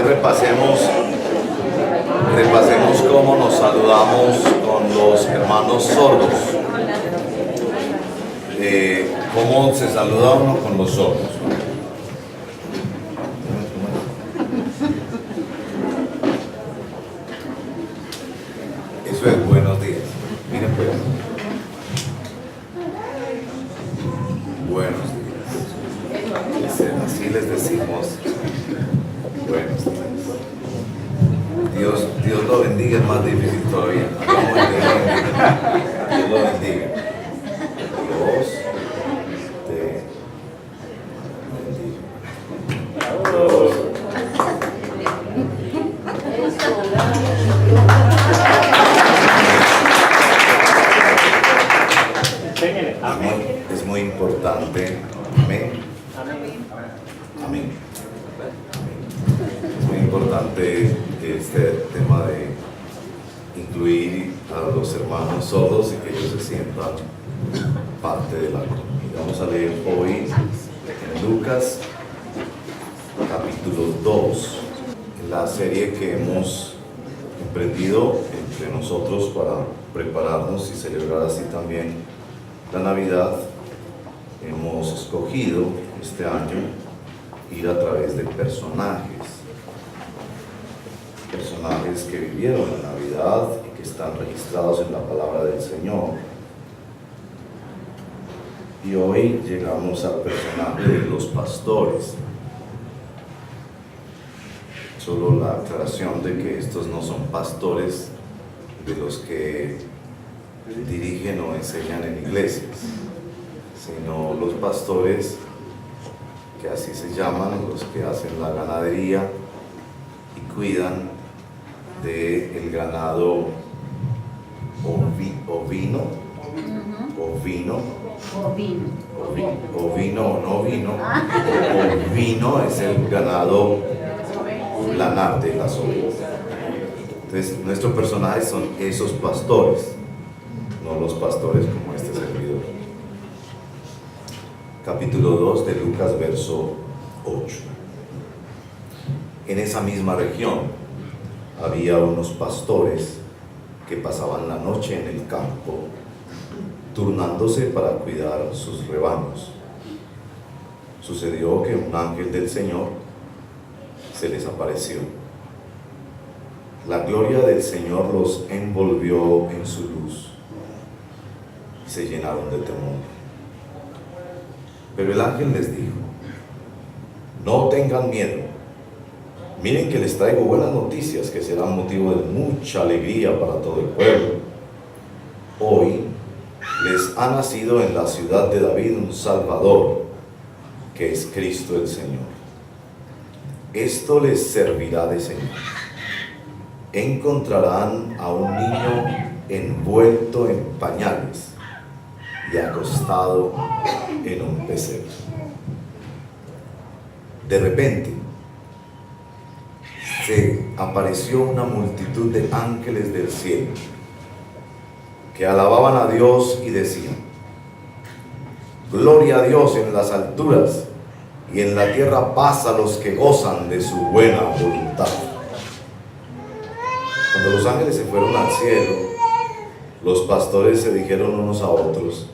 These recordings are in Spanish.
hoy repasemos cómo nos saludamos con los hermanos sordos. ¿Cómo se saluda uno con los sordos? Eso es buenos días. Miren pues. Buenos días. Así les decimos. Buenos días. Dios lo bendiga, es más difícil todavía. Dios lo bendiga. Dios te bendiga. Amén. Es muy importante. Amén. Amén. Es muy importante este tema de incluir a los hermanos sordos y que ellos se sientan parte de la comunidad. Vamos a leer hoy en Lucas capítulo 2, en la serie que hemos emprendido entre nosotros para prepararnos y celebrar así también la Navidad. Hemos escogido este año ir a través de personajes que vivieron la Navidad y que están registrados en la palabra del Señor. Y hoy llegamos al personaje de los pastores. Solo la aclaración de que estos no son pastores de los que dirigen o enseñan en iglesias, sino los pastores, que así se llaman, los que hacen la ganadería y cuidan del ganado ovino, es el ganado lanar de las ovejas. Entonces, nuestros personajes son esos pastores, no los pastores como este servidor. Capítulo 2 de Lucas, verso 8. En esa misma región había unos pastores que pasaban la noche en el campo, turnándose para cuidar sus rebaños. Sucedió que un ángel del Señor se les apareció. La gloria del Señor los envolvió en su luz y se llenaron de temor. Pero el ángel les dijo: no tengan miedo. Miren que les traigo buenas noticias que serán motivo de mucha alegría para todo el pueblo. Hoy les ha nacido en la ciudad de David un Salvador, que es Cristo el Señor. Esto les servirá de señal. Encontrarán a un niño envuelto en pañales y acostado en un pesebre. De repente se apareció una multitud de ángeles del cielo que alababan a Dios y decían: gloria a Dios en las alturas y en la tierra paz a los que gozan de su buena voluntad. Cuando los ángeles se fueron al cielo, los pastores se dijeron unos a otros: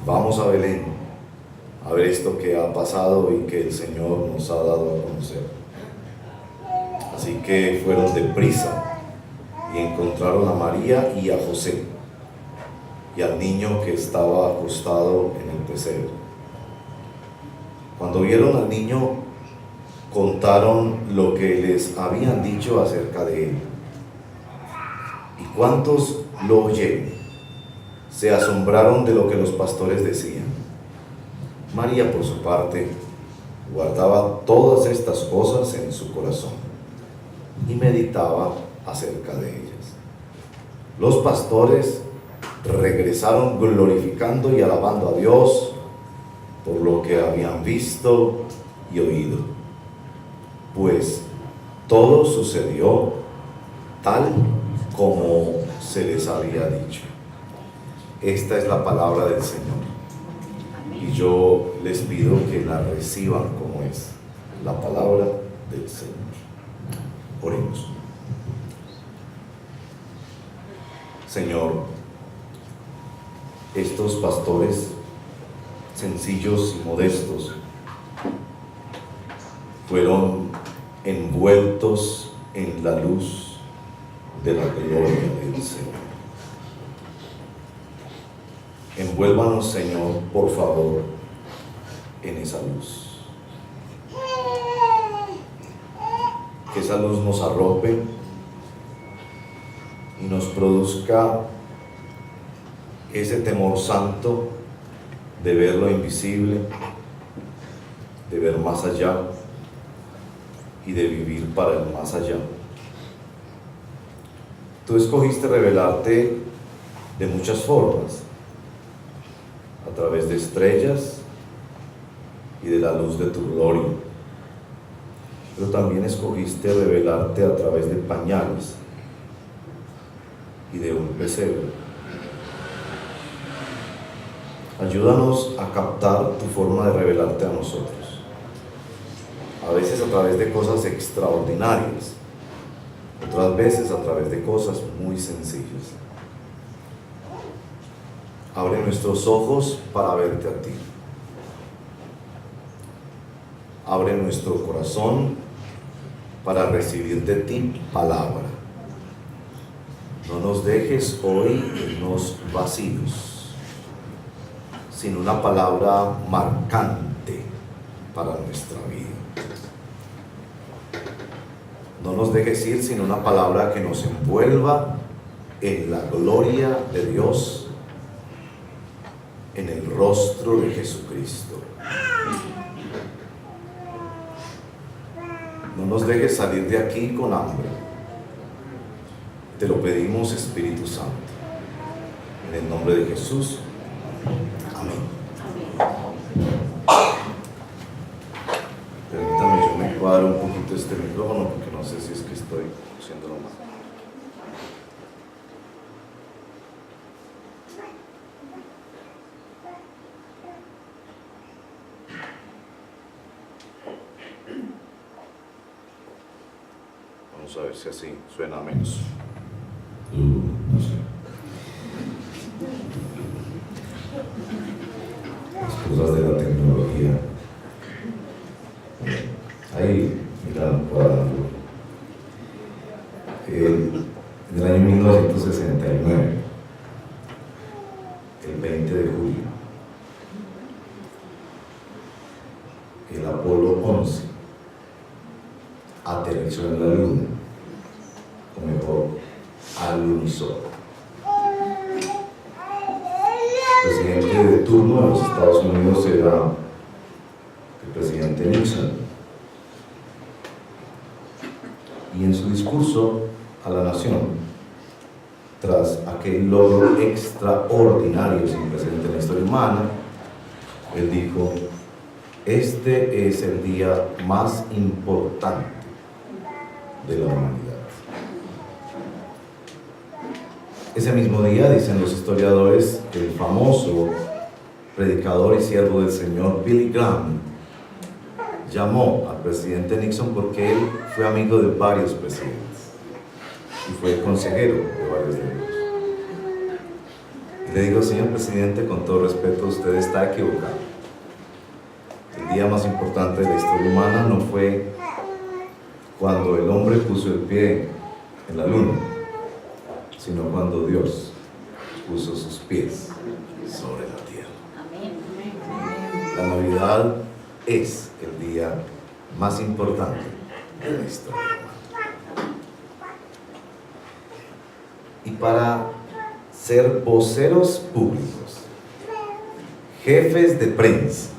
vamos a Belén a ver esto que ha pasado y que el Señor nos ha dado a conocer. Así que fueron deprisa y encontraron a María y a José y al niño que estaba acostado en el pesebre. Cuando vieron al niño, contaron lo que les habían dicho acerca de él. ¿Y cuántos lo oyeron? Se asombraron de lo que los pastores decían. María, por su parte, guardaba todas estas cosas en su corazón y meditaba acerca de ellas. Los pastores regresaron glorificando y alabando a Dios por lo que habían visto y oído, pues todo sucedió tal como se les había dicho. Esta es la palabra del Señor, y yo les pido que la reciban como es la palabra del Señor. Oremos. Señor, estos pastores sencillos y modestos fueron envueltos en la luz de la gloria del Señor. Envuélvanos, Señor, por favor, en esa luz. Que esa luz nos arrope y nos produzca ese temor santo de ver lo invisible, de ver más allá y de vivir para el más allá. Tú escogiste revelarte de muchas formas, a través de estrellas y de la luz de tu gloria, pero también escogiste revelarte a través de pañales y de un pesebre. Ayúdanos a captar tu forma de revelarte a nosotros, a veces a través de cosas extraordinarias, otras veces a través de cosas muy sencillas. Abre nuestros ojos para verte a ti. Abre nuestro corazón para recibir de ti palabra. No nos dejes hoy irnos vacíos, sino una palabra marcante para nuestra vida. No nos dejes ir sin una palabra que nos envuelva en la gloria de Dios, en el rostro de Jesucristo. No nos dejes salir de aquí con hambre. Te lo pedimos, Espíritu Santo. En el nombre de Jesús. Amén. Permítame, yo me cuadro un poquito este micrófono porque no sé si es que estoy haciéndolo mal. Vamos a ver si así suena menos. No sé. Las cosas de la tecnología. Ahí, mira, cuadrando. En el año 1969, el 20 de julio, el Apolo 11 aterrizó en la Luna, o mejor, alunizó. El presidente de turno de los Estados Unidos era el presidente Nixon, y en su discurso a la nación, tras aquel logro extraordinario sin precedente en la historia humana, él dijo: este es el día más importante de la humanidad. Ese mismo día, dicen los historiadores, el famoso predicador y siervo del Señor Billy Graham llamó al presidente Nixon porque él fue amigo de varios presidentes y fue consejero de varios de ellos. Y le digo: señor presidente, con todo respeto, usted está equivocado. El día más importante de la historia humana no fue cuando el hombre puso el pie en la luna, sino cuando Dios puso sus pies sobre la tierra. La Navidad es el día más importante de la historia humana. Y para ser voceros públicos, jefes de prensa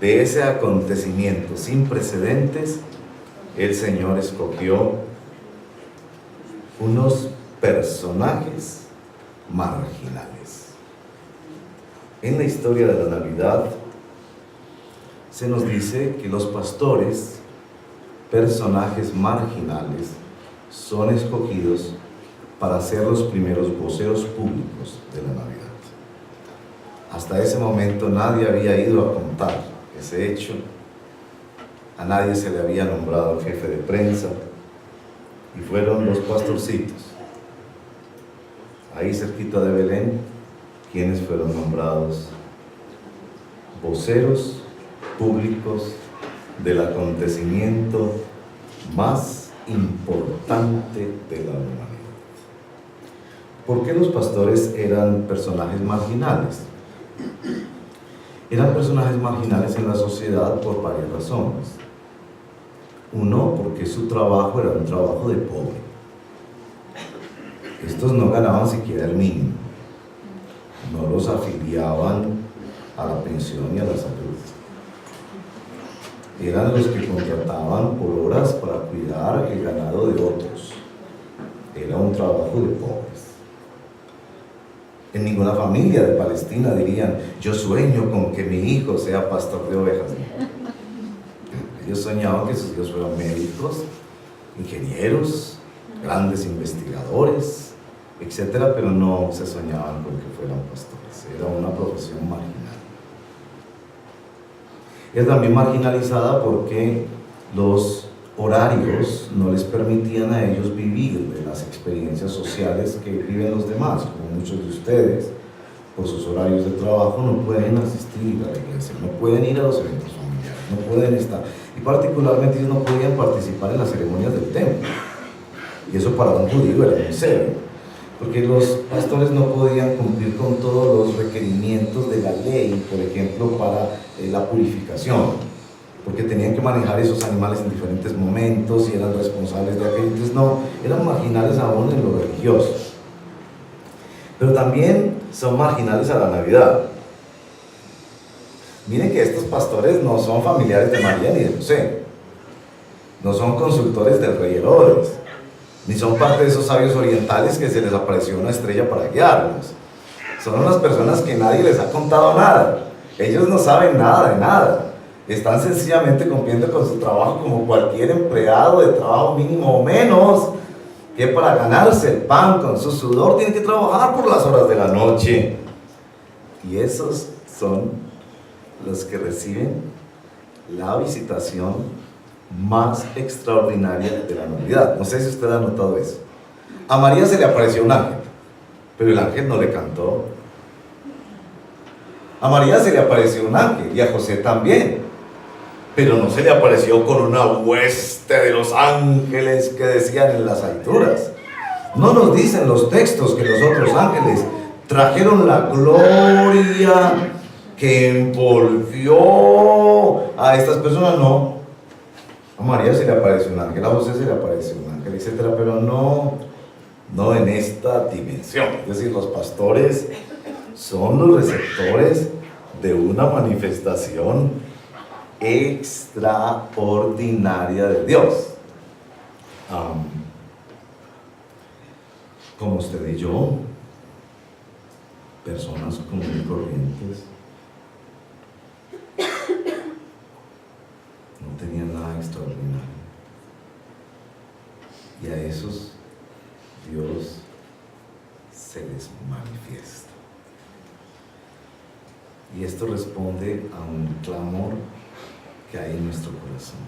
de ese acontecimiento sin precedentes, el Señor escogió unos personajes marginales. En la historia de la Navidad se nos dice que los pastores, personajes marginales, son escogidos para ser los primeros voceros públicos de la Navidad. Hasta ese momento nadie había ido a contar ese hecho, a nadie se le había nombrado jefe de prensa, y fueron los pastorcitos, ahí cerquita de Belén, quienes fueron nombrados voceros públicos del acontecimiento más importante de la humanidad. ¿Por qué los pastores eran personajes marginales? Eran personajes marginales en la sociedad por varias razones. Uno, porque su trabajo era un trabajo de pobre. Estos no ganaban siquiera el mínimo. No los afiliaban a la pensión y a la salud. Eran los que contrataban por horas para cuidar el ganado de otros. Era un trabajo de pobres. En ninguna familia de Palestina dirían: yo sueño con que mi hijo sea pastor de ovejas. Ellos soñaban que sus hijos fueran médicos, ingenieros, grandes investigadores, etcétera, pero no se soñaban con que fueran pastores. Era una profesión marginal. Es también marginalizada porque los horarios no les permitían a ellos vivir de las experiencias sociales que viven los demás. Como muchos de ustedes, por sus horarios de trabajo, no pueden asistir a la iglesia, no pueden ir a los eventos familiares, no pueden estar, y particularmente ellos no podían participar en las ceremonias del templo. Y eso para un judío era muy serio, porque los pastores no podían cumplir con todos los requerimientos de la ley, por ejemplo, para la purificación, porque tenían que manejar esos animales en diferentes momentos y eran responsables de aquello. Entonces no, eran marginales aún en lo religioso. Pero también son marginales a la Navidad. Miren que estos pastores no son familiares de María ni de José, no son consultores del rey Herodes, ni son parte de esos sabios orientales que se les apareció una estrella para guiarlos. Son unas personas que nadie les ha contado nada. Ellos no saben nada de nada. Están sencillamente cumpliendo con su trabajo como cualquier empleado de trabajo mínimo o menos, que para ganarse el pan con su sudor tiene que trabajar por las horas de la noche. Y esos son los que reciben la visitación más extraordinaria de la Navidad. No sé si usted ha notado eso. A María se le apareció un ángel, pero el ángel no le cantó. A María se le apareció un ángel y a José también, pero no se le apareció con una hueste de los ángeles que decían en las alturas. No nos dicen los textos que los otros ángeles trajeron la gloria que envolvió a estas personas. No, a María se le apareció un ángel, a José se le apareció un ángel, etcétera, pero no en esta dimensión. Es decir, los pastores son los receptores de una manifestación extraordinaria de Dios. Como usted y yo, personas comunes y corrientes, no tenían nada extraordinario, y a esos Dios se les manifiesta. Y esto responde a un clamor que hay en nuestro corazón.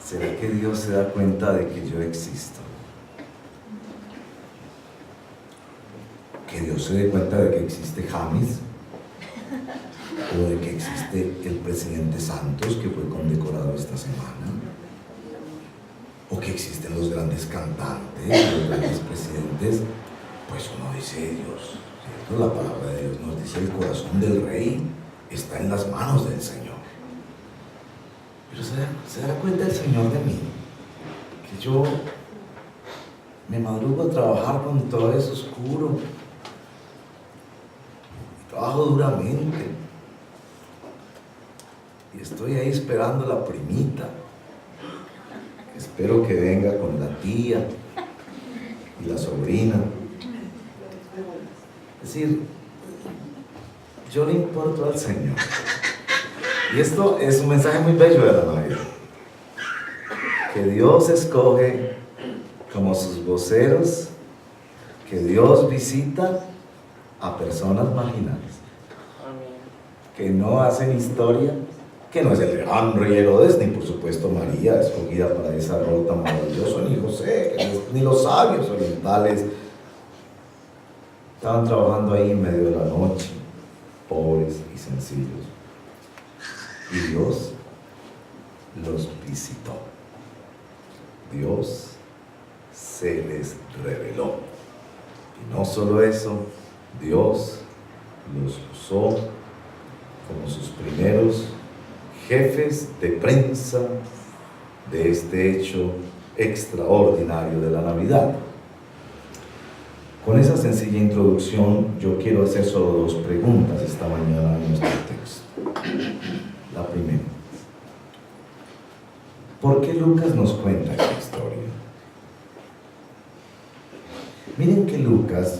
¿Será que Dios se da cuenta de que yo existo? Que Dios se dé cuenta de que existe James, o de que existe el presidente Santos, que fue condecorado esta semana, o que existen los grandes cantantes, los grandes presidentes. Pues uno dice: Dios, ¿cierto? La palabra de Dios nos dice: el corazón del rey está en las manos del Señor. Pero ¿se da cuenta el Señor de mí? Que yo me madrugo a trabajar cuando todo es oscuro, trabajo duramente, y estoy ahí esperando la primita. Espero que venga con la tía y la sobrina. Es decir, yo le importo al Señor. Y esto es un mensaje muy bello de la Navidad, que Dios escoge como sus voceros, que Dios visita a personas marginales, que no hacen historia, que no es el gran rey Herodes, ni por supuesto María, escogida para ese rol tan maravilloso, ni José, ni los sabios orientales. Estaban trabajando ahí en medio de la noche, pobres y sencillos. Y Dios los visitó. Dios se les reveló. Y no solo eso, Dios los usó como sus primeros jefes de prensa de este hecho extraordinario de la Navidad. Con esa sencilla introducción, yo quiero hacer solo dos preguntas esta mañana en nuestro texto. La primera: ¿por qué Lucas nos cuenta esta historia? Miren que Lucas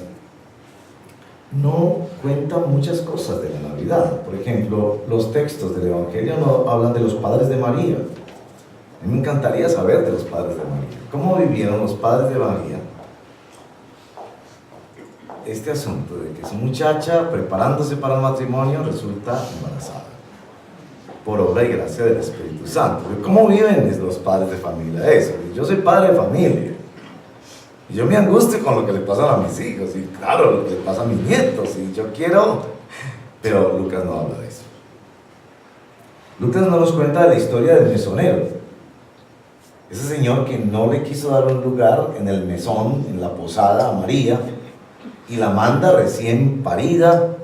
no cuenta muchas cosas de la Navidad. Por ejemplo, los textos del Evangelio no hablan de los padres de María. A mí me encantaría saber de los padres de María. ¿Cómo vivieron los padres de María este asunto de que su muchacha, preparándose para el matrimonio, resulta embarazada? Por obra y gracia del Espíritu Santo. ¿Cómo viven los padres de familia eso? Yo soy padre de familia. Y yo me angustio con lo que le pasa a mis hijos, y claro, lo que le pasa a mis nietos, y yo quiero... Pero Lucas no habla de eso. Lucas no nos cuenta de la historia del mesonero. Ese señor que no le quiso dar un lugar en el mesón, en la posada a María, y la manda recién parida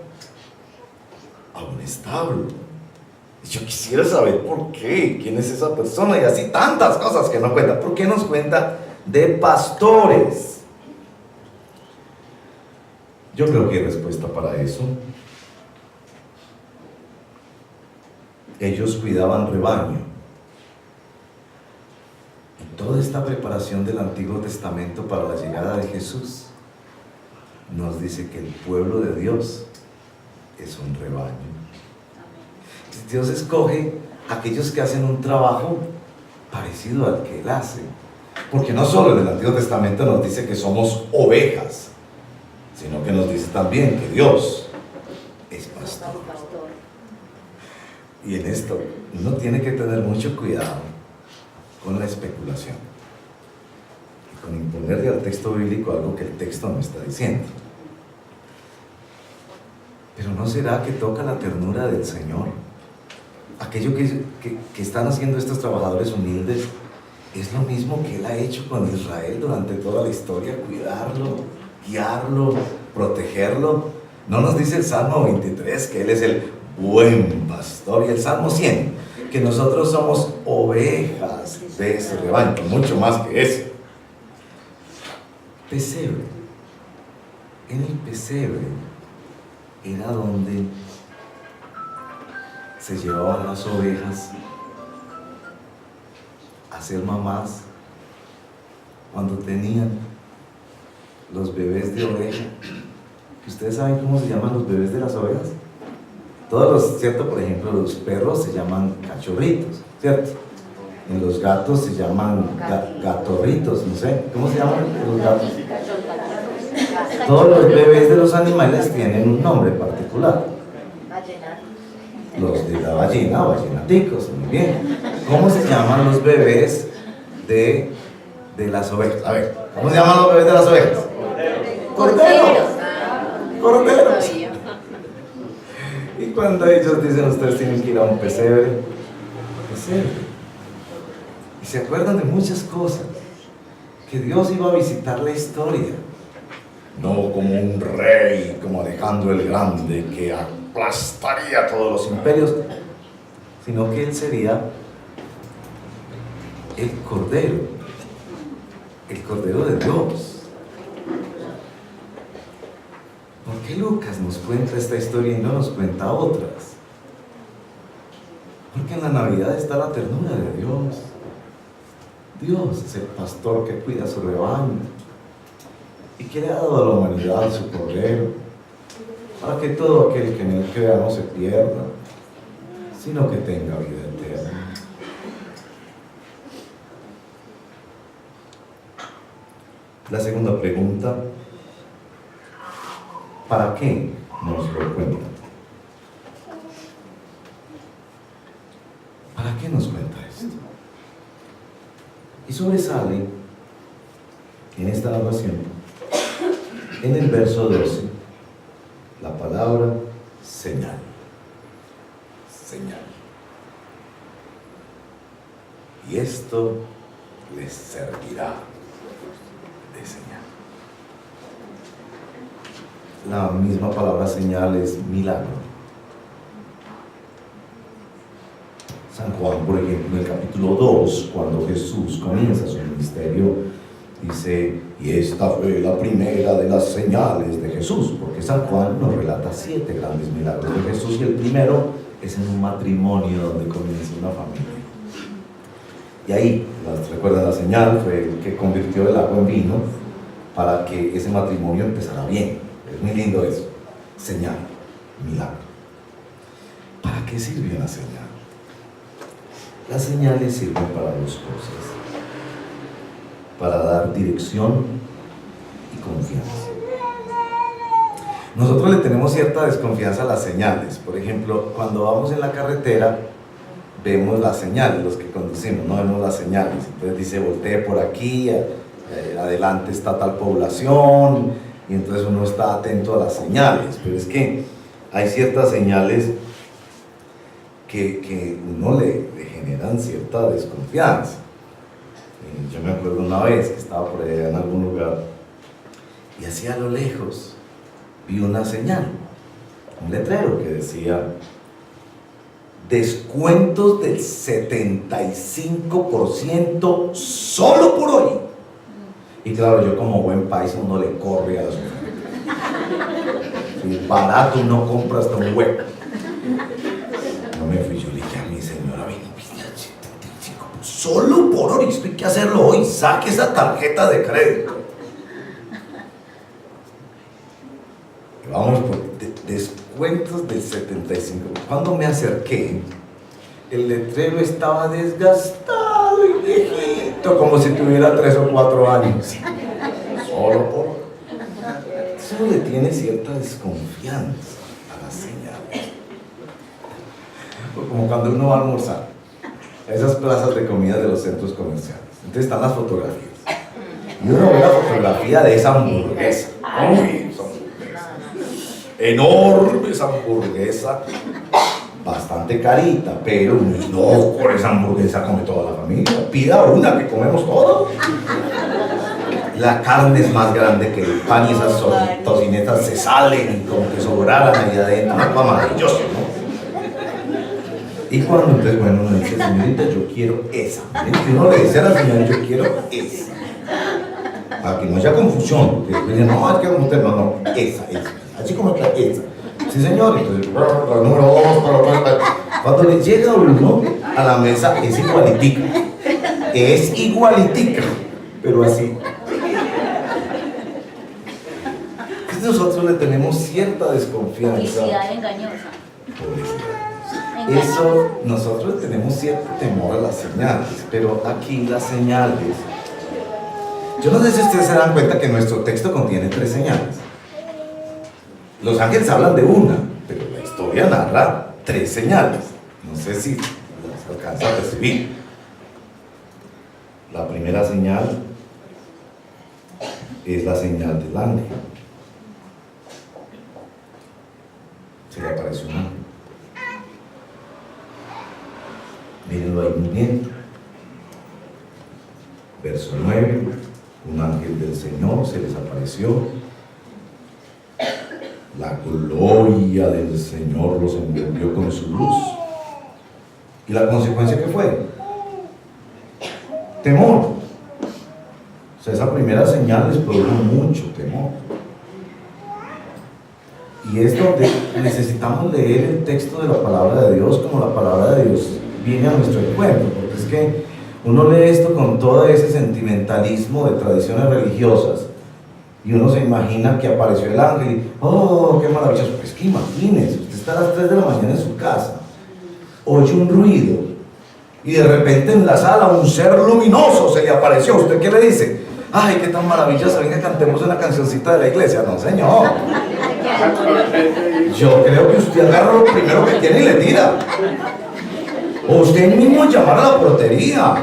a un establo. Y yo quisiera saber por qué, quién es esa persona, y así tantas cosas que no cuenta. ¿Por qué nos cuenta de pastores? Yo creo que hay respuesta para eso. Ellos cuidaban rebaño. Y toda esta preparación del Antiguo Testamento para la llegada de Jesús nos dice que el pueblo de Dios es un rebaño. Dios escoge a aquellos que hacen un trabajo parecido al que Él hace. Porque no solo en el Antiguo Testamento nos dice que somos ovejas, sino que nos dice también que Dios es pastor. Y en esto uno tiene que tener mucho cuidado con la especulación y con imponerle al texto bíblico algo que el texto no está diciendo. Pero ¿no será que toca la ternura del Señor? Aquello que están haciendo estos trabajadores humildes es lo mismo que Él ha hecho con Israel durante toda la historia: cuidarlo, guiarlo, protegerlo. ¿No nos dice el Salmo 23 que Él es el buen pastor? Y el Salmo 100, que nosotros somos ovejas de ese rebaño, mucho más que eso. Pesebre. En el pesebre era donde se llevaban las ovejas a ser mamás cuando tenían los bebés de oveja. ¿Ustedes saben cómo se llaman los bebés de las ovejas? Todos los, ¿cierto? Por ejemplo, los perros se llaman cachorritos, ¿cierto? En los gatos se llaman gatorritos, no sé, ¿cómo se llaman los gatos? Todos los bebés de los animales tienen un nombre particular. Los de la ballena, ballenaticos, muy bien. ¿Cómo se llaman los bebés de las ovejas? A ver, ¿cómo se llaman los bebés de las ovejas? Corderos. Corderos. Y cuando ellos dicen, ustedes tienen que ir a un pesebre, y se acuerdan de muchas cosas, que Dios iba a visitar la historia, no como un rey, como Alejandro el Grande, que aplastaría todos los imperios, sino que Él sería el Cordero de Dios. ¿Por qué Lucas nos cuenta esta historia y no nos cuenta otras? Porque en la Navidad está la ternura de Dios. Dios es el pastor que cuida su rebaño y que le ha dado a la humanidad su Cordero, para que todo aquel que en Él crea no se pierda, sino que tenga vida eterna. La segunda pregunta: ¿para qué nos lo cuenta? sobresale en esta narración, en el verso 12, la palabra señal. Señal. Y esto les servirá de señal. La misma palabra señal es milagro. San Juan, por ejemplo, en el capítulo 2, cuando Jesús comienza su ministerio, dice, y esta fue la primera de las señales de Jesús, porque San Juan nos relata 7 grandes milagros de Jesús, y el primero es en un matrimonio donde comienza una familia. Y ahí, recuerdan, la señal fue el que convirtió el agua en vino para que ese matrimonio empezara bien. Es muy lindo eso. Señal, milagro. ¿Para qué sirvió la señal? Las señales sirven para 2 cosas: para dar dirección y confianza. Nosotros le tenemos cierta desconfianza a las señales. Por ejemplo, cuando vamos en la carretera, vemos las señales, los que conducimos, no vemos las señales. Entonces dice, voltee por aquí, adelante está tal población, y entonces uno está atento a las señales. Pero es que hay ciertas señales que uno le generan cierta desconfianza. Yo me acuerdo una vez que estaba por allá en algún lugar y hacia lo lejos vi una señal, un letrero que decía descuentos del 75% solo por hoy. Y claro, yo como buen país uno le corre a las ofertas. Si barato no compra hasta un hueco. No me fui, yo le dije a mi señora, ven, 75, solo por hoy, esto hay que hacerlo hoy, saque esa tarjeta de crédito. Y vamos por descuentos del 75. Cuando me acerqué, el letrero estaba desgastado y viejito, como si tuviera 3 o 4 años. Solo por hoy. Eso le tiene cierta desconfianza a las señales. Como cuando uno va a almorzar, a esas plazas de comida de los centros comerciales. Entonces están las fotografías. Y uno ve la fotografía de esa hamburguesa. Uy, esa hamburguesa. Enorme esa hamburguesa. Bastante carita, pero no, con esa hamburguesa come toda la familia. Pida una que comemos todos. La carne es más grande que el pan y esas tocinetas se salen como que sobraran ahí adentro. Maravilloso, ¿no? Y cuando entonces, bueno, uno dice, señorita, yo quiero esa. Y uno le dice a la señora, yo quiero esa. Para que no haya confusión. Porque después dicen, no, es que usted no, esa. Así como que esa. Sí, señor. Entonces, la número 2, cuando le llega uno a la mesa, es igualitica. Es igualitica, pero así. Nosotros le tenemos cierta desconfianza. Publicidad engañosa. Eso, nosotros tenemos cierto temor a las señales, pero aquí las señales, yo no sé si ustedes se dan cuenta que nuestro texto contiene 3 señales. Los ángeles hablan de una, pero la historia narra 3 señales. No sé si las alcanza a percibir. La primera señal es la señal del ángel. Se le apareció un ángel. Mírenlo ahí muy bien. Verso 9, un ángel del Señor se les apareció. La gloria del Señor los envolvió con su luz. ¿Y la consecuencia qué fue? Temor. O sea, esa primera señal les produjo mucho temor. Y es donde necesitamos leer el texto de la palabra de Dios como la palabra de Dios viene a nuestro encuentro, porque es que uno lee esto con todo ese sentimentalismo de tradiciones religiosas y uno se imagina que apareció el ángel y ¡oh, qué maravilloso! Pues que imagínense, usted está a las 3 de la mañana en su casa, oye un ruido y de repente en la sala un ser luminoso se le apareció. ¿Usted qué le dice? ¡Ay, qué tan maravillosa! Venga, cantemos una cancioncita de la iglesia. No, señor. Yo creo que usted agarra lo primero que tiene y le tira. O usted mismo llamar a la portería.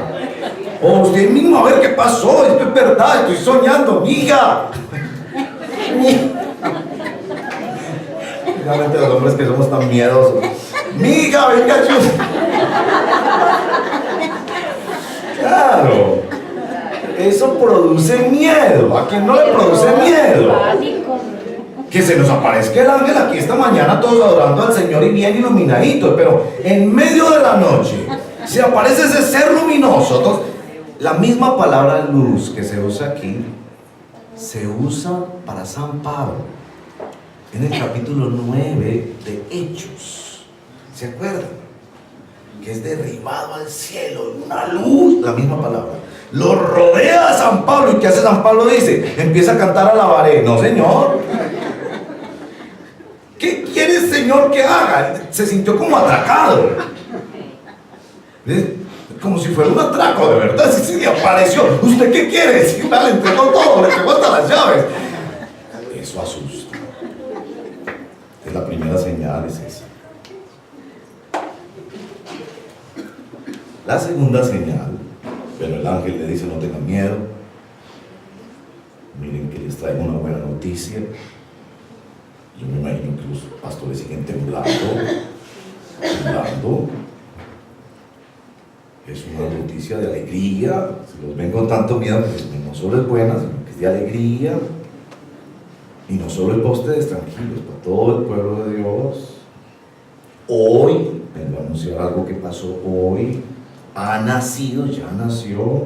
O usted mismo a ver qué pasó, esto es verdad, estoy soñando, mija. Realmente los hombres que somos tan miedosos. Mija, venga, claro, eso produce miedo. ¿A quién no le produce miedo? Que se nos aparezca el ángel aquí esta mañana, todos adorando al Señor y bien iluminaditos, pero en medio de la noche se aparece ese ser luminoso. Entonces, la misma palabra luz que se usa aquí se usa para San Pablo en el capítulo 9 de Hechos. ¿Se acuerdan? Que es derribado al cielo, una luz, la misma palabra. Lo rodea a San Pablo. ¿Y qué hace San Pablo? Dice, empieza a cantar alabaré. No, Señor. ¿Qué quiere el Señor que haga? Se sintió como atracado. Como si fuera un atraco, de verdad. Sí, le apareció. ¿Usted qué quiere? Sí, le entregó todo, le entregó hasta las llaves. Eso asusta. Es la primera señal, es esa. La segunda señal, pero el ángel le dice, no tengan miedo. Miren que les traigo una buena noticia. Yo me imagino que los pastores siguen temblando. Es una noticia de alegría. Si los ven con tanto miedo, pues no solo es buena, sino que es de alegría. Y no solo es para ustedes, tranquilos, para todo el pueblo de Dios. Hoy, vengo a anunciar algo que pasó hoy. Ha nacido, ya nació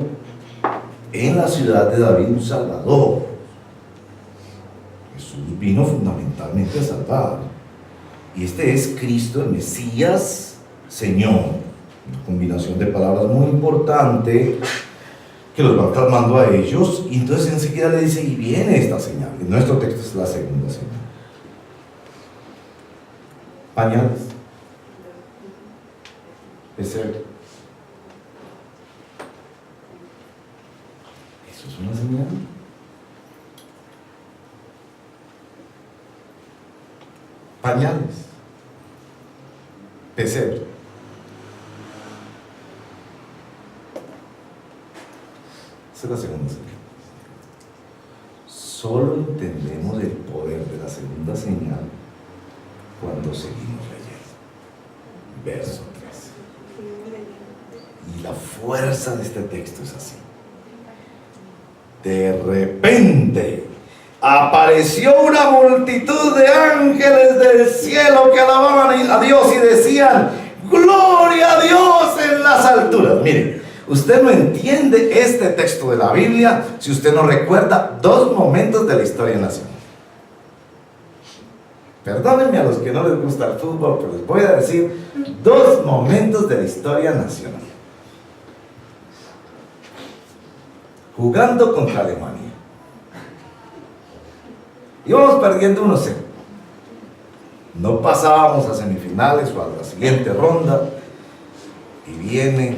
en la ciudad de David un Salvador. Jesús vino fundamentalmente a salvar. Y este es Cristo, el Mesías, Señor. Una combinación de palabras muy importante que los va calmando a ellos. Y entonces enseguida le dice, y viene esta señal. En nuestro texto es la segunda señal. Pañales. Pesebre. ¿Eso es una señal? Pañales. Pesebre. Esa es la segunda señal. Solo entendemos el poder de la segunda señal cuando seguimos leyendo. Verso 13. Y la fuerza de este texto es así. De repente apareció una multitud de ángeles del cielo que alababan a Dios y decían, gloria a Dios en las alturas. Miren, usted no entiende este texto de la Biblia si usted no recuerda dos momentos de la historia nacional. Perdónenme a los que no les gusta el fútbol, pero les voy a decir dos momentos de la historia nacional. Jugando contra Alemania. Íbamos perdiendo 1-0. No pasábamos a semifinales o a la siguiente ronda. Y viene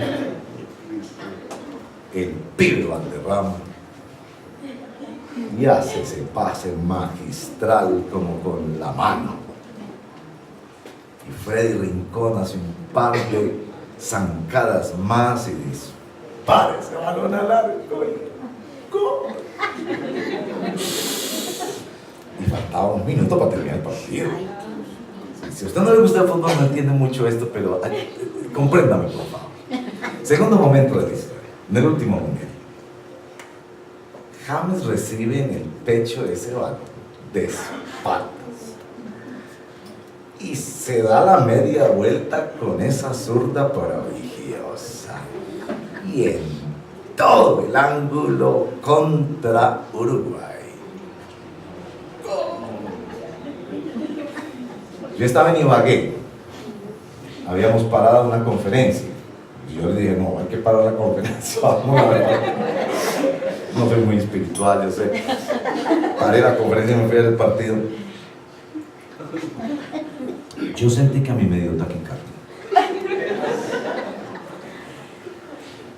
el pibe Valderrama y hace ese pase magistral como con la mano. Y Freddy Rincón hace un par de zancadas más y dispara ese balón al arco. Y faltaba un minuto para terminar el partido. Si a usted no le gusta el fútbol, no entiende mucho esto, pero compréndame, por favor. Segundo momento de la historia, en el último momento. James recibe en el pecho ese balón de espaldas y se da la media vuelta con esa zurda prodigiosa y en todo el ángulo contra Uruguay. Yo estaba en Ibagué, habíamos parado una conferencia y yo le dije, no, hay que parar la conferencia, vamos a ver. No soy muy espiritual, yo sé. Paré la conferencia y me fui al partido. Yo sentí que a mí me dio taquicardia.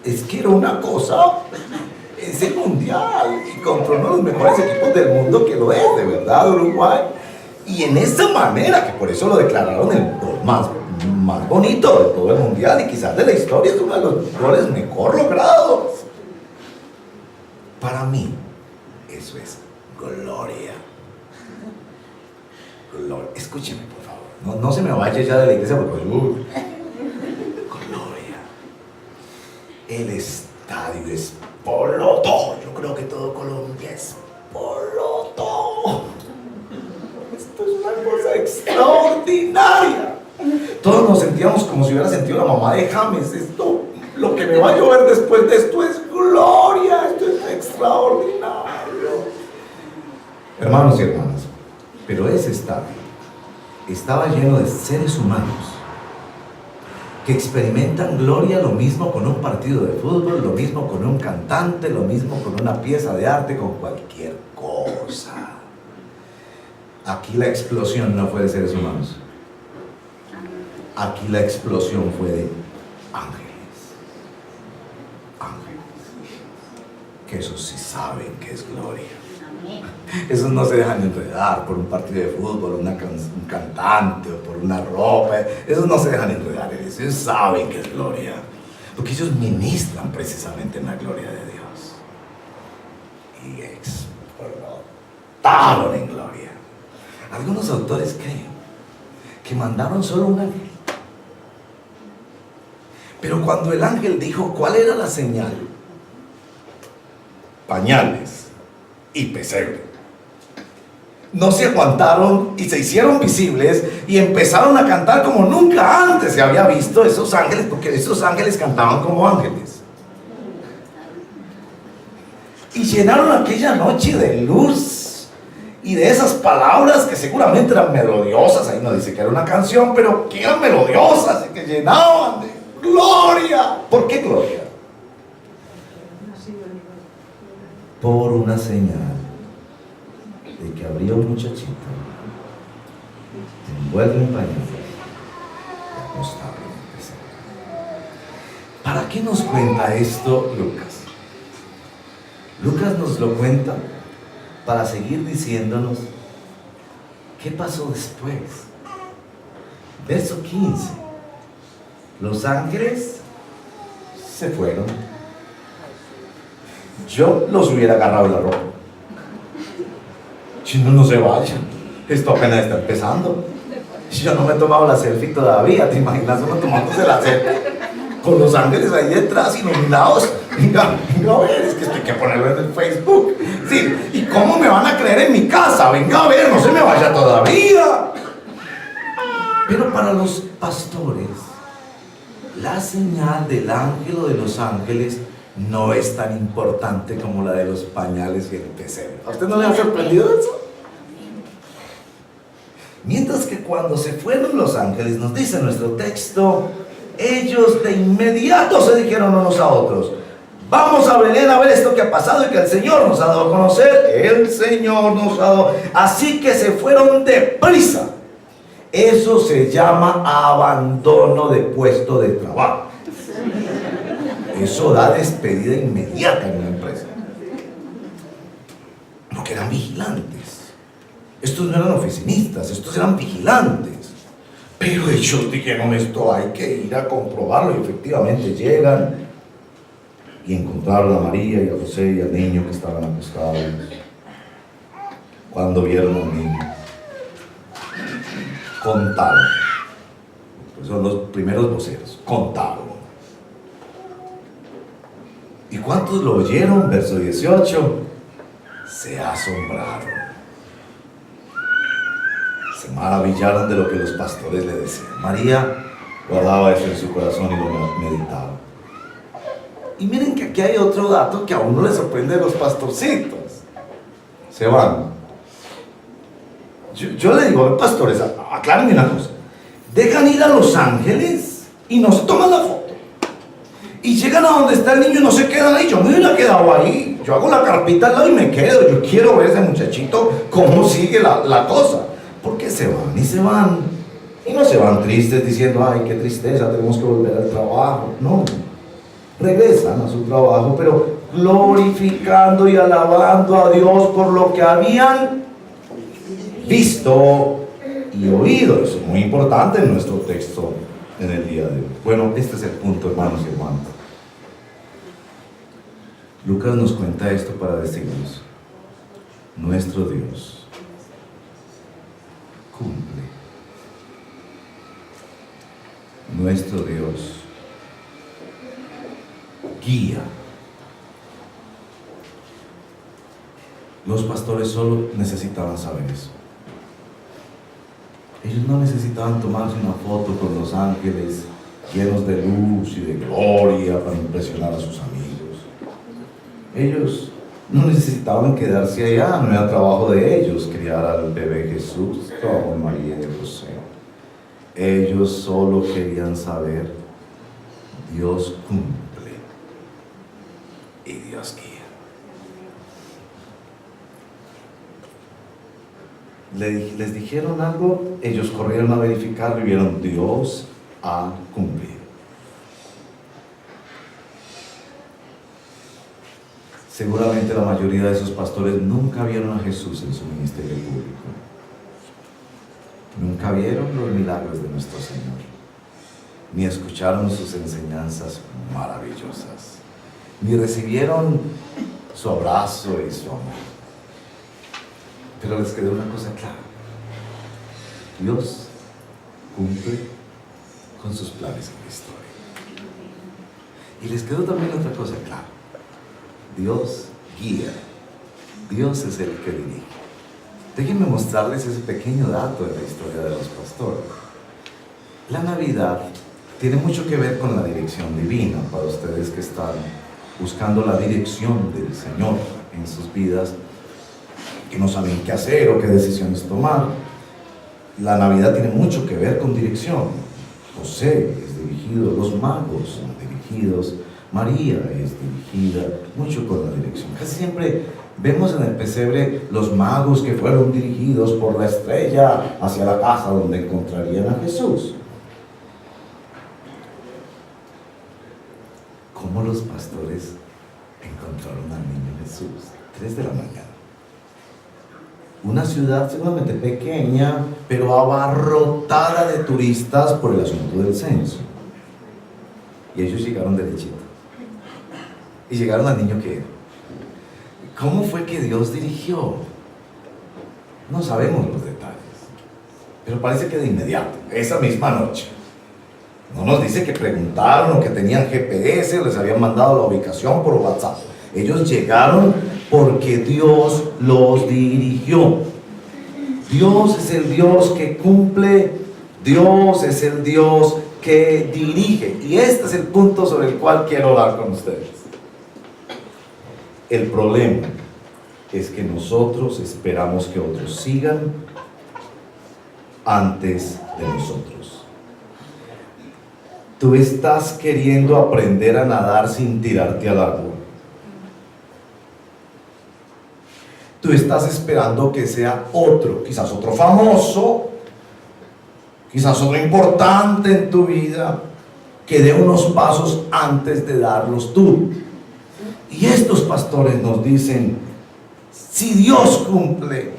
Es que era una cosa, es el mundial y contra uno de los mejores equipos del mundo que lo es, de verdad, Uruguay. Y en esa manera, que por eso lo declararon el gol más bonito de todo el mundial y quizás de la historia, es uno de los goles mejor logrados. Para mí, eso es gloria. Gloria. Escúcheme, por favor. No se me vaya ya de la iglesia porque gloria. El estadio es Poloto. Yo creo que todo Colombia es Poloto. Esto es una cosa extraordinaria. Todos nos sentíamos como si hubiera sentido la mamá de James. Esto, lo que me va a llover después de esto es gloria. Esto es extraordinario. Hermanos y hermanas, pero ese estadio estaba lleno de seres humanos que experimentan gloria, lo mismo con un partido de fútbol, lo mismo con un cantante, lo mismo con una pieza de arte, con cualquier cosa. Aquí la explosión no fue de seres humanos. Aquí la explosión fue de ángeles. Ángeles. Que esos sí saben que es gloria. Esos no se dejan enredar por un partido de fútbol, un cantante o por una ropa. Esos no se dejan enredar en eso. Ellos saben que es gloria, porque ellos ministran precisamente en la gloria de Dios y explotaron en gloria. Algunos autores creen que mandaron solo un ángel, pero cuando el ángel dijo cuál era la señal, pañales y pesebre, no se aguantaron y se hicieron visibles y empezaron a cantar como nunca antes se había visto esos ángeles, porque esos ángeles cantaban como ángeles. Y llenaron aquella noche de luz y de esas palabras que seguramente eran melodiosas. Ahí no dice que era una canción, pero que eran melodiosas y que llenaban de gloria. ¿Por qué gloria? Por una señal de que habría un muchachito envuelto en pañales y acostado en el pesebre. ¿Para qué nos cuenta esto Lucas? Lucas nos lo cuenta para seguir diciéndonos qué pasó después. Verso 15. Los ángeles se fueron. Yo los hubiera agarrado la ropa. Si no se vayan, esto apenas está empezando. Yo no me he tomado la selfie todavía. ¿Te imaginas uno tomándose la selfie con los ángeles ahí detrás, iluminados? Venga a ver, es que esto hay que ponerlo en el Facebook. Sí, ¿y cómo me van a creer en mi casa? Venga a ver, no se me vaya todavía. Pero para los pastores, la señal del ángel o de los ángeles no es tan importante como la de los pañales y el pesebre. ¿A usted no le ha sorprendido eso? Mientras que cuando se fueron los ángeles, nos dice nuestro texto, ellos de inmediato se dijeron unos a otros: vamos a Belén a ver esto que ha pasado y que el Señor nos ha dado a conocer. El Señor nos ha dado. Así que se fueron deprisa. Eso se llama abandono de puesto de trabajo. Eso da despedida inmediata en una empresa. Porque eran vigilantes. Estos no eran oficinistas, estos eran vigilantes. Pero ellos dijeron: esto hay que ir a comprobarlo. Y efectivamente llegan y encontraron a María y a José y al niño que estaban acostados. Cuando vieron al niño, contaron. Pues son los primeros voceros. Contaron. ¿Y cuántos lo oyeron? Verso 18. Se asombraron. Se maravillaron de lo que los pastores le decían. María guardaba eso en su corazón y lo meditaba. Y miren que aquí hay otro dato que a uno le sorprende de los pastorcitos. Se van. Yo le digo: pastores, aclárenme una cosa. Dejan ir a los ángeles y nos toman la foto. Y llegan a donde está el niño y no se quedan ahí. Yo me hubiera quedado ahí. Yo hago la carpita al lado y me quedo. Yo quiero ver a ese muchachito cómo sigue la cosa. ¿Por qué se van? Y se van. Y no se van tristes diciendo: ay, qué tristeza, tenemos que volver al trabajo. No. Regresan a su trabajo, pero glorificando y alabando a Dios por lo que habían visto y oído. Eso es muy importante en nuestro texto en el día de hoy. Bueno, este es el punto, hermanos y hermanas. Lucas nos cuenta esto para decirnos: nuestro Dios cumple. Nuestro Dios guía. Los pastores solo necesitaban saber eso. Ellos no necesitaban tomarse una foto con los ángeles llenos de luz y de gloria para impresionar a sus amigos. Ellos no necesitaban quedarse allá, no era trabajo de ellos criar al bebé Jesús, trabajo de María y de José. Ellos solo querían saber: Dios cumple y Dios guía. Les dijeron algo, ellos corrieron a verificarlo y vieron: Dios ha cumplido. Seguramente la mayoría de esos pastores nunca vieron a Jesús en su ministerio público. Nunca vieron los milagros de nuestro Señor, ni escucharon sus enseñanzas maravillosas, ni recibieron su abrazo y su amor. Pero les quedó una cosa clara: Dios cumple con sus planes en la historia. Y les quedó también otra cosa clara: Dios guía. Dios es el que dirige. Déjenme mostrarles ese pequeño dato de la historia de los pastores. La Navidad tiene mucho que ver con la dirección divina. Para ustedes que están buscando la dirección del Señor en sus vidas, que no saben qué hacer o qué decisiones tomar, la Navidad tiene mucho que ver con dirección. José es dirigido, los magos son dirigidos, María es dirigida mucho con la dirección. Casi siempre vemos en el pesebre los magos que fueron dirigidos por la estrella hacia la casa donde encontrarían a Jesús. ¿Cómo los pastores encontraron al niño Jesús? 3 de la mañana. Una ciudad seguramente pequeña, pero abarrotada de turistas por el asunto del censo. Y ellos llegaron derechito. Y llegaron al niño que era. ¿Cómo fue que Dios dirigió? No sabemos los detalles, pero parece que de inmediato, esa misma noche. No nos dice que preguntaron o que tenían GPS o les habían mandado la ubicación por WhatsApp. Ellos llegaron porque Dios los dirigió. Dios es el Dios que cumple, Dios es el Dios que dirige. Y este es el punto sobre el cual quiero hablar con ustedes. El problema es que nosotros esperamos que otros sigan antes de nosotros. Tú estás queriendo aprender a nadar sin tirarte al agua. Tú estás esperando que sea otro, quizás otro famoso, quizás otro importante en tu vida, que dé unos pasos antes de darlos tú. Y estos pastores nos dicen: si Dios cumple,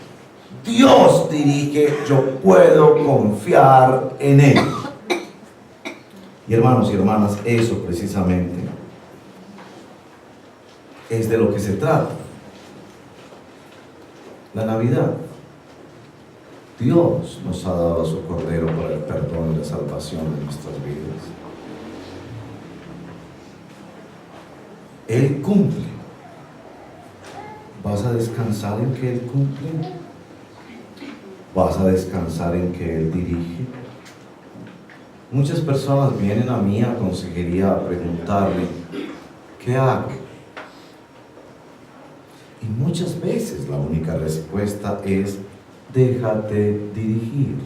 Dios dirige, yo puedo confiar en Él. Y hermanos y hermanas, eso precisamente es de lo que se trata. La Navidad. Dios nos ha dado a su Cordero para el perdón y la salvación de nuestras vidas. Él cumple. ¿Vas a descansar en que Él cumple? ¿Vas a descansar en que Él dirige? Muchas personas vienen a mí a consejería a preguntarme: ¿qué hago? Y muchas veces la única respuesta es: déjate dirigir.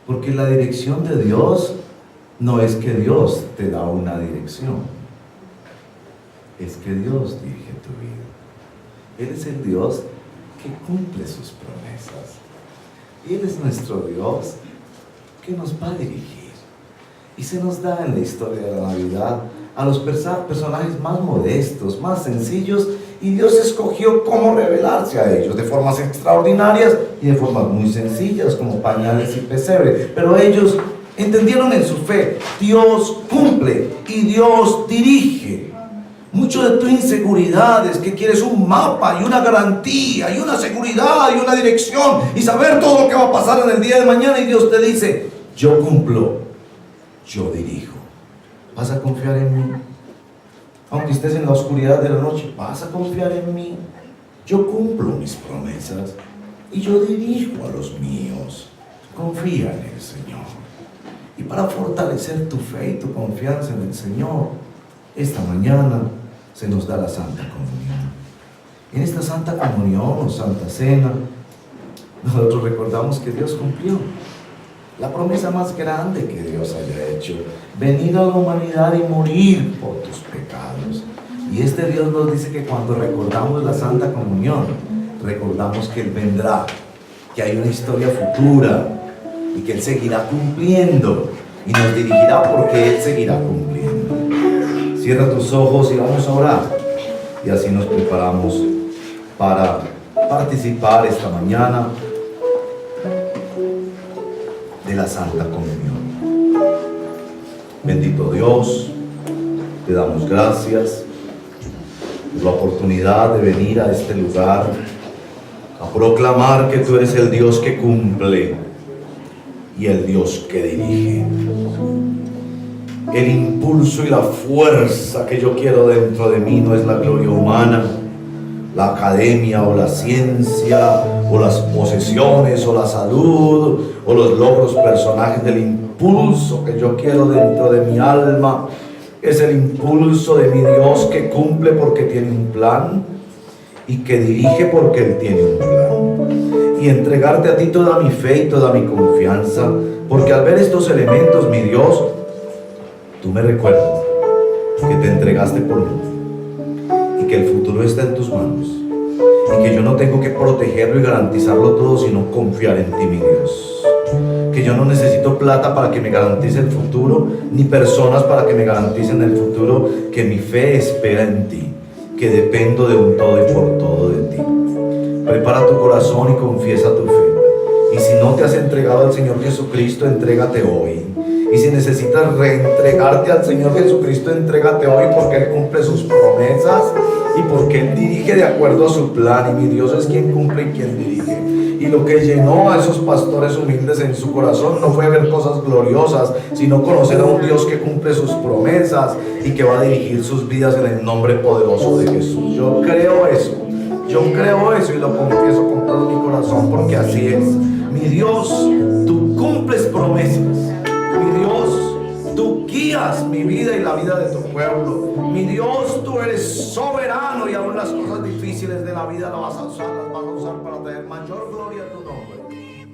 Porque la dirección de Dios no es que Dios te da una dirección, es que Dios dirige tu vida. Él es el Dios que cumple sus promesas. Y Él es nuestro Dios que nos va a dirigir. Y se nos da en la historia de la Navidad a los personajes más modestos, más sencillos, y Dios escogió cómo revelarse a ellos, de formas extraordinarias y de formas muy sencillas, como pañales y pesebre. Pero ellos entendieron en su fe: Dios cumple y Dios dirige. Mucho de tu inseguridad es que quieres un mapa y una garantía y una seguridad y una dirección y saber todo lo que va a pasar en el día de mañana, y Dios te dice: yo cumplo, yo dirijo. ¿Vas a confiar en mí? Aunque estés en la oscuridad de la noche, ¿vas a confiar en mí? Yo cumplo mis promesas y yo dirijo a los míos. Confía en el Señor. Y para fortalecer tu fe y tu confianza en el Señor, esta mañana se nos da la Santa Comunión. En esta Santa Comunión o Santa Cena, nosotros recordamos que Dios cumplió la promesa más grande que Dios haya hecho: venir a la humanidad y morir por tus pecados. Y este Dios nos dice que cuando recordamos la Santa Comunión, recordamos que Él vendrá, que hay una historia futura y que Él seguirá cumpliendo y nos dirigirá porque Él seguirá cumpliendo. Cierra tus ojos y vamos a orar, y así nos preparamos para participar esta mañana de la Santa Comunión. Bendito Dios, te damos gracias por la oportunidad de venir a este lugar a proclamar que tú eres el Dios que cumple y el Dios que dirige. El impulso y la fuerza que yo quiero dentro de mí no es la gloria humana, la academia o la ciencia o las posesiones o la salud o los logros personajes. Del impulso que yo quiero dentro de mi alma es el impulso de mi Dios, que cumple porque tiene un plan y que dirige porque Él tiene un plan. Y entregarte a ti toda mi fe y toda mi confianza, porque al ver estos elementos, mi Dios, tú me recuerdas que te entregaste por mí y que el futuro está en tus manos y que yo no tengo que protegerlo y garantizarlo todo, sino confiar en ti, mi Dios. Que yo no necesito plata para que me garantice el futuro, ni personas para que me garanticen el futuro, que mi fe espera en ti, que dependo de un todo y por todo de ti. Prepara tu corazón y confiesa tu fe. Y si no te has entregado al Señor Jesucristo, entrégate hoy. Y si necesitas reentregarte al Señor Jesucristo, entrégate hoy, porque Él cumple sus promesas y porque Él dirige de acuerdo a su plan. Y mi Dios es quien cumple y quien dirige. Y lo que llenó a esos pastores humildes en su corazón no fue ver cosas gloriosas, sino conocer a un Dios que cumple sus promesas y que va a dirigir sus vidas en el nombre poderoso de Jesús. Yo creo eso y lo confieso con todo mi corazón, porque así es. Mi Dios, tú cumples promesas. Mi Dios, tú guías mi vida y la vida de tu pueblo. Mi Dios, tú eres soberano, y aún las cosas difíciles de la vida las vas a usar para traer mayor gloria a tu nombre.